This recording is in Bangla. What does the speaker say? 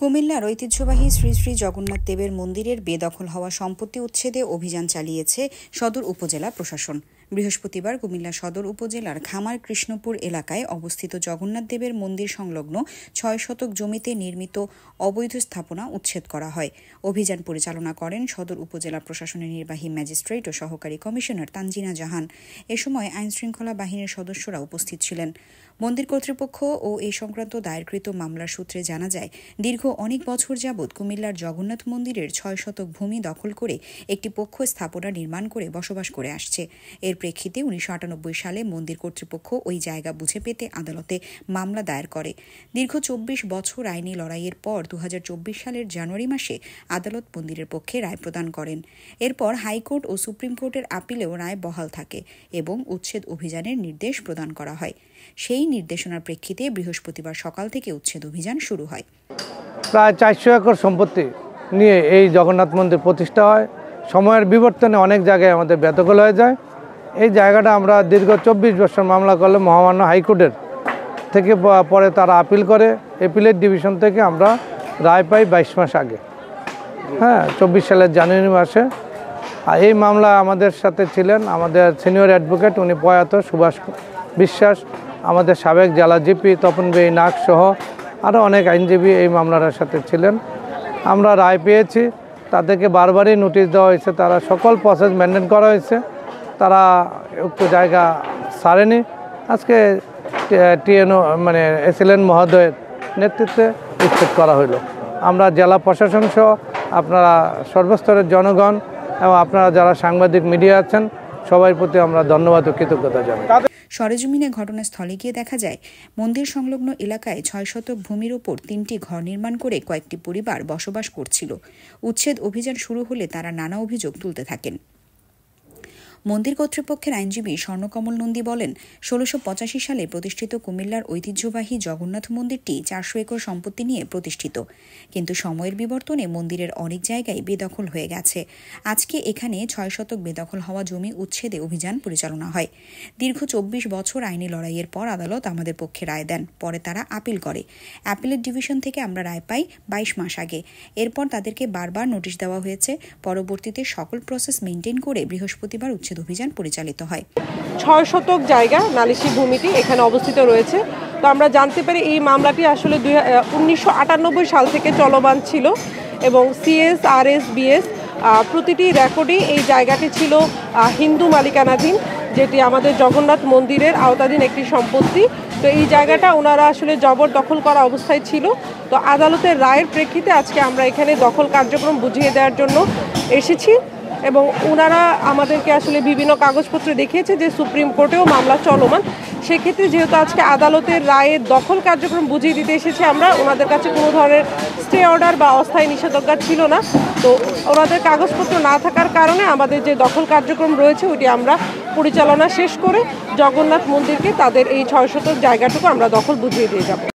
কুমিল্লার ঐতিহ্যবাহী শ্রী শ্রী জগন্নাথ দেবের মন্দিরের বেদখল হওয়া সম্পত্তি উচ্ছেদে অভিযান চালিয়েছে সদর উপজেলা প্রশাসন। বৃহস্পতিবার কুমিল্লা সদর উপজেলার খামার কৃষ্ণপুর এলাকায় অবস্থিত জগন্নাথ দেবের মন্দির সংলগ্ন ৬ শতক জমিতে নির্মিত অবৈধ স্থাপনা উচ্ছেদ করা হয়। অভিযান পরিচালনা করেন সদর উপজেলা প্রশাসনের নির্বাহী ম্যাজিস্ট্রেট ও সহকারী কমিশনার তানজিনা জাহান। এ সময় আইনশৃঙ্খলা বাহিনীর সদস্যরা উপস্থিত ছিলেন। মন্দির কর্তৃপক্ষ ও এই সংক্রান্ত দায়েরকৃত মামলার সূত্রে জানা যায়, দীর্ঘ অনেক বছর যাবৎ কুমিল্লার জগন্নাথ মন্দিরের ৬ শতক ভূমি দখল করে একটি পক্ষ স্থাপনা নির্মাণ করে বসবাস করে আসছে। এর প্রেক্ষিতে ১৯৯৮ সালে মন্দির কর্তৃপক্ষ ওই জায়গা বুঝে পেতে আদালতে মামলা দায়ের করে। দীর্ঘ ২৪ বছর আইনি লড়াইয়ের পর ২০২৪ সালের জানুয়ারি মাসে আদালত মন্দিরের পক্ষে রায় প্রদান করেন। এরপর হাইকোর্ট ও সুপ্রিম কোর্টের আপিলেও রায় বহাল থাকে এবং উচ্ছেদ অভিযানের নির্দেশ প্রদান করা হয়। সেই নির্দেশনার প্রেক্ষিতে বৃহস্পতিবার সকাল থেকে উচ্ছেদ অভিযান শুরু হয়। প্রায় ৪০০ একর সম্পত্তি নিয়ে এই জগন্নাথ মন্দির প্রতিষ্ঠা হয়। সময়ের বিবর্তনে অনেক জায়গায় আমাদের বেদখল হয়ে যায়। এই জায়গাটা আমরা দীর্ঘ ২৪ বছর মামলা করলে মহামান্য হাইকোর্টের থেকে পরে তারা আপিল করে। এপিলেট ডিভিশন থেকে আমরা রায় পাই ২২ মাস আগে, ২৪ সালের জানুয়ারি মাসে। আর এই মামলা আমাদের সাথে ছিলেন আমাদের সিনিয়র অ্যাডভোকেট, উনি প্রয়াত সুভাষ বিশ্বাস, আমাদের সাবেক জেলা জিপি তপন বে নাগ সহ আরও অনেক আইনজীবী এই মামলার সাথে ছিলেন। আমরা রায় পেয়েছি, তাদেরকে বারবারই নোটিশ দেওয়া হয়েছে, তারা সকল প্রসেস মেনটেন করা হয়েছে, তারা উক্ত জায়গা ছাড়েনি। আজকে টিএনও এসএলএন মহোদয়ের নেতৃত্বে উচ্ছেদ করা হলো। আমরা জেলা প্রশাসন সহ আপনারা সর্বস্তরের জনগণ এবং আপনারা যারা সাংবাদিক মিডিয়া আছেন সবার প্রতি আমরা ধন্যবাদ ও কৃতজ্ঞতা জানাই। সরেজমিনে ঘটনাস্থলে গিয়ে দেখা যায়, মন্দির সংলগ্ন এলাকায় ৬ শতক ভূমির ওপর ৩টি ঘর নির্মাণ করে কয়েকটি পরিবার বসবাস করছিল। উচ্ছেদ অভিযান শুরু হলে তারা নানা অভিযোগ তুলতে থাকেন। মন্দির কর্তৃপক্ষের আইনজীবী স্বর্ণকমল নন্দী বলেন, ১৬৮৫ সালে প্রতিষ্ঠিত কুমিল্লার ঐতিহ্যবাহী জগন্নাথ মন্দিরটি ৪০০ একর সম্পত্তি নিয়ে প্রতিষ্ঠিত, কিন্তু সময়ের বিবর্তনে মন্দিরের অনেক জায়গায় বেদখল হয়ে গেছে। আজকে এখানে ৬ শতক বেদখল হওয়া জমি উচ্ছেদে অভিযান পরিচালনা হয়। দীর্ঘ ২৪ বছর আইনি লড়াইয়ের পর আদালত আমাদের পক্ষে রায় দেন। পরে তারা আপিল করে। অ্যাপিলেট ডিভিশন থেকে আমরা রায় পাই ২২ মাস আগে। এরপর তাদেরকে বারবার নোটিশ দেওয়া হয়েছে। পরবর্তীতে সকল প্রসেস মেনটেন করে বৃহস্পতিবার উচ্ছেদ অভিযান পরিচালিত হয়। ৬ শতক জায়গা নালিশি ভূমিটি এখানে অবস্থিত রয়েছে। তো আমরা জানতে পারি এই মামলাটি আসলে ১৯৯৮ সাল থেকে চলমান ছিল এবং সিএস, আরএস, বিএস প্রতিটি রেকর্ডে এই জায়গাটি ছিল হিন্দু মালিকানাধীন, যেটি আমাদের জগন্নাথ মন্দিরের আওতাধীন একটি সম্পত্তি। তো এই জায়গাটা ওনারা আসলে জবরদখল করা অবস্থায় ছিল। তো আদালতের রায়ের প্রেক্ষিতে আজকে আমরা এখানে দখল কার্যক্রম বুঝিয়ে দেওয়ার জন্য এসেছি এবং ওনারা আমাদেরকে আসলে বিভিন্ন কাগজপত্র দেখিয়েছে যে সুপ্রিম কোর্টেও মামলা চলমান। সেক্ষেত্রে যেহেতু আজকে আদালতের রায়ের দখল কার্যক্রম বুঝিয়ে দিতে এসেছি আমরা, ওনাদের কাছে কোনো ধরনের স্টে অর্ডার বা অস্থায়ী নিষেধাজ্ঞা ছিল না। তো ওনাদের কাগজপত্র না থাকার কারণে আমাদের যে দখল কার্যক্রম রয়েছে ওইটি আমরা পরিচালনা শেষ করে জগন্নাথ মন্দিরকে তাদের এই ৬ শতক জায়গাটুকু আমরা দখল বুঝিয়ে দিয়ে যাব।